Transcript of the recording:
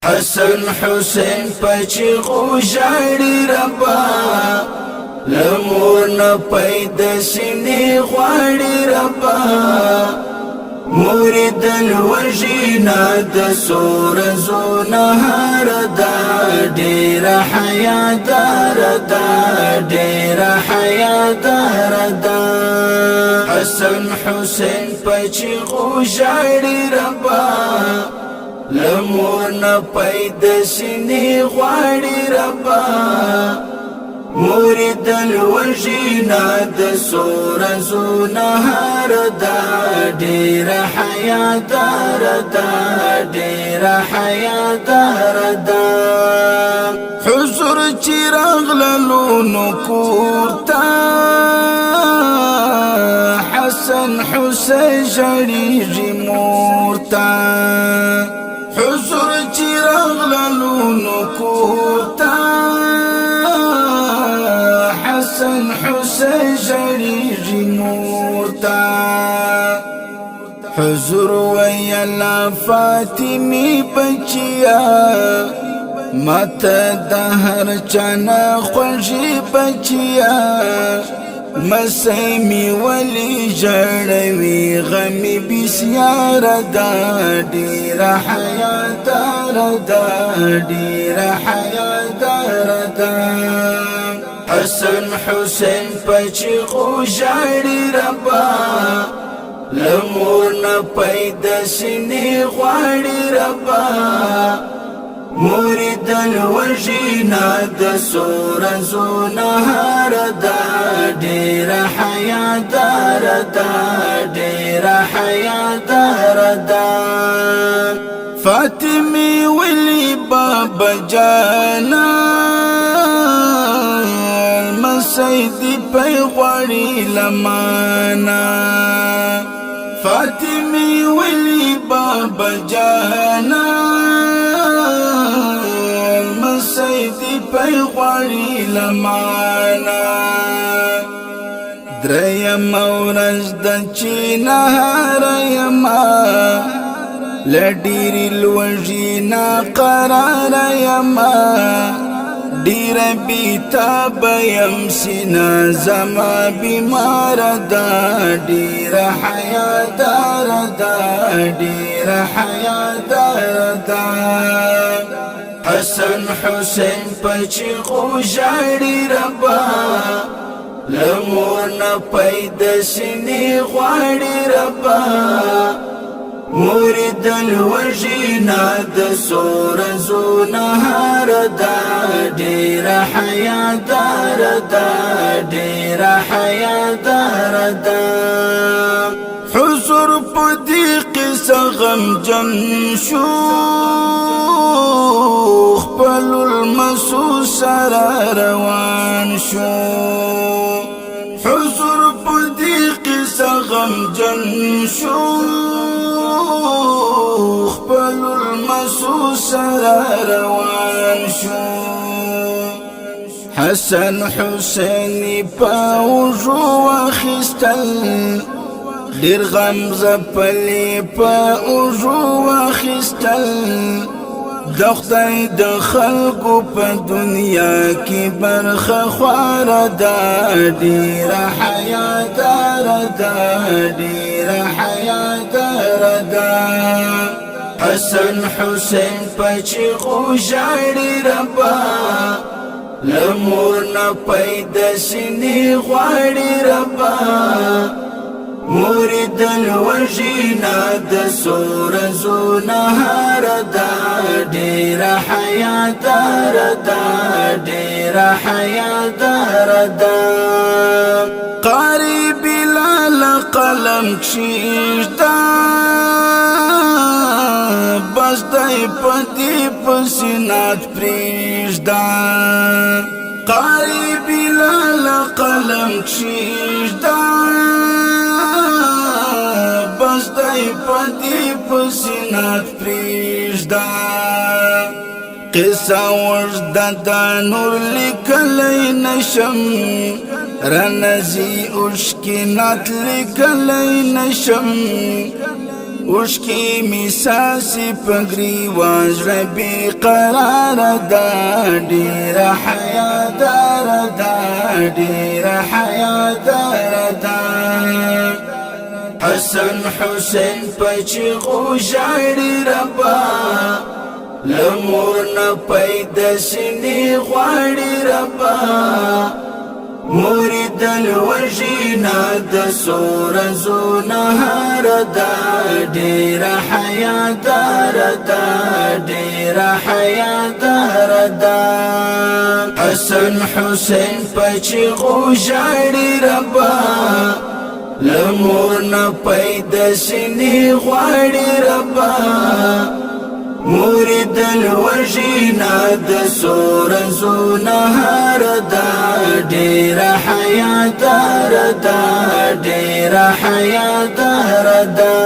حسن حسین پچغو ژاړي ربا لمور نه پیدا سینې غواړي ربا مرید الوجینا د سور زونه هر دا ډیر حیا دار دا ډیر حیا دار دا حسن حسین پچغو ژاړي ربا لمور نه پیدا سینې غواړي ربا مرید الوجینا د سور زونه هر دا ډیر حیا دار دا ډیر حیا دار دا حضور چراغ لونو کوتا حسن حسین ژړیږي مورتا حضور چراغ لونو کوتا حسن حسین ژړیږي مورتا حضور ویلا فاطمی بچیا ماته د هر چانه خوږی بچیا مسئی می ولی جړوي غمی بسیار دا ډیر حیا دار دا ډیر حیا دار دا حسن حسین پچغو ژاړي ربا لمور نه پیدا سینې غواړي ربا مرید الوجینا د سور زونه هر دا ډیر حیا دار دا ډیر حیا دار دا فاطمی ولی بابا جانا مسیدی پی غواړي لمانا فاطمی ولی بابا جانا مسیدی پی غواړي لمانا دریم ورځ د چینار یما لډیری لوژینا قرار یما ډیر بیتاب یم سینا زما بیمار دا ډیر حیا دار دا ډیر حیا دار دا حسن حسین پچغو ژاړي ربا لمور نه پیدا سینې غواړي ربا مرید الوجینا د سور زونه هر دا ډیر حیا دار دا ډیر حیا دار دا حضور په دې قصه غمجن شو خپل المسو سره روان شو حضور په دې قصه غمجن شو خپل المسو سره روان شو حسن حسین پاوجو واخستل ډیر غم زپلی پاوجو واخستل د خدای د خلقو په دنیا کې برخه خوار دا ډیر حیا دار دا ډیر حیا دار دا حسن حسین پچغو ژاړي ربا لمور نه پیدا سینې غواړي ربا مرید الوجینا د سور زونه هر دا ډیر حیا دار دا ډیر حیا دار دا قاری بلال قلم کښیږدا بس دای پتی پسینات پریږدا قاری بلال قلم کښیږدا بس دای پتی پسینات پریږدا قصه ورځ د نور لیکلی نشم رنزی اوشکی نات لیکلی نشم اوشکی می ساسی پگری واز ربی قرار دا دیر حیا دار دا دیر حیا دار دا حسن حسین پچی غوشاری ربا لمور نپید سینی غواری ربا مرید الوجینا د سورزو نهار دا دیر حیا دار دا دیر حیا دار دا حسن حسین پچی غوشاری ربا لمور نپید سینی غواری ربا مرید الوجینا د سورزو نهار دا دیر حیا دار دا دیر حیا دار دا